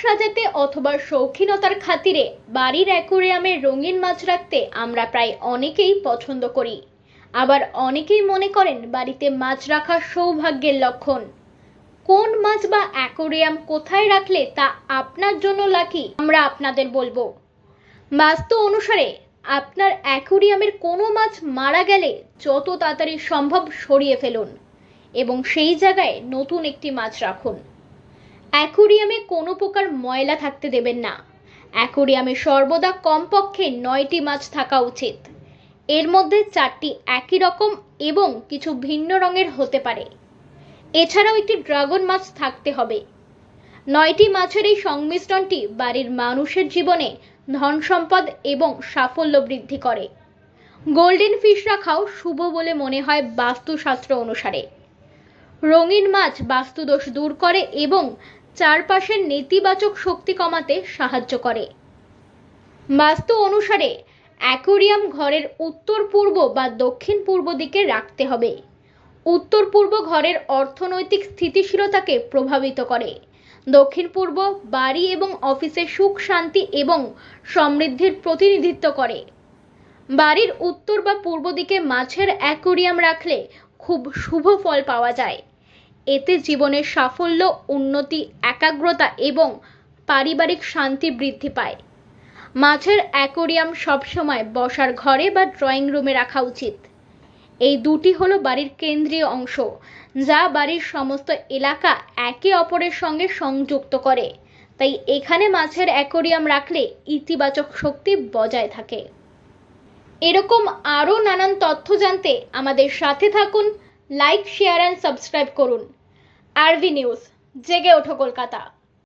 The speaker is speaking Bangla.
সাজাতে অথবা শৌখিনতার খাতিরে বাড়ির অ্যাকোয়ারিয়ামে রঙিন মাছ রাখতে আমরা প্রায় অনেকেই পছন্দ করি। আবার অনেকেই মনে করেন বাড়িতে মাছ রাখা সৌভাগ্যের লক্ষণ। কোন মাছ বা অ্যাকোয়ারিয়াম কোথায় রাখলে তা আপনার জন্য লাকি আমরা আপনাদের বলবো। বাস্তু অনুসারে আপনার অ্যাকোয়ারিয়ামের কোনো মাছ মারা গেলে যত তাড়াতাড়ি সম্ভব সরিয়ে ফেলুন এবং সেই জায়গায় নতুন একটি মাছ রাখুন। অ্যাকোয়ারিয়ামে কোনো প্রকার ময়লা থাকতে দেবেন না। অ্যাকোয়ারিয়ামে সর্বদা কমপক্ষে 9টি মাছ থাকা উচিত। এর মধ্যে 4টি একই রকম এবং কিছু ভিন্ন রঙের হতে পারে। এছাড়াও একটি ড্রাগন মাছ থাকতে হবে। 9টি মাছের এই সংমিশ্রণটি বাড়ির মানুষের জীবনে ধন সম্পদ এবং সাফল্য বৃদ্ধি করে। গোল্ডেন ফিশ রাখাও শুভ বলে মনে হয় বাস্তুশাস্ত্র অনুসারে। রঙিন মাছ বাস্তুদোষ দূর করে এবং চারপাশের নেতিবাচক শক্তি কমাতে সাহায্য করে। বাস্তু অনুসারে অ্যাকোয়ারিয়াম ঘরের উত্তর পূর্ব বা দক্ষিণ পূর্ব দিকে রাখতে হবে। উত্তর পূর্ব ঘরের অর্থনৈতিক স্থিতিশীলতাকে প্রভাবিত করে। দক্ষিণ পূর্ব বাড়ি এবং অফিসে সুখ শান্তি এবং সমৃদ্ধির প্রতিনিধিত্ব করে। বাড়ির উত্তর বা পূর্ব দিকে মাছের অ্যাকোয়ারিয়াম রাখলে খুব শুভ ফল পাওয়া যায়। এতে জীবনের সাফল্য, উন্নতি, একাগ্রতা এবং পারিবারিক শান্তি বৃদ্ধি পায়। মাছের অ্যাকোয়ারিয়াম সবসময় বসার ঘরে বা ড্রয়িং রুমে রাখা উচিত। এই দুটি হলো বাড়ির কেন্দ্রীয় অংশ, যা বাড়ির সমস্ত এলাকা একে অপরের সঙ্গে সংযুক্ত করে। তাই এখানে মাছের অ্যাকোয়ারিয়াম রাখলে ইতিবাচক শক্তি বজায় থাকে। এরকম আরও নানান তথ্য জানতে আমাদের সাথে থাকুন। লাইক, শেয়ার অ্যান্ড সাবস্ক্রাইব করুন। আরভি নিউজ, জেগে ওঠো কলকাতা।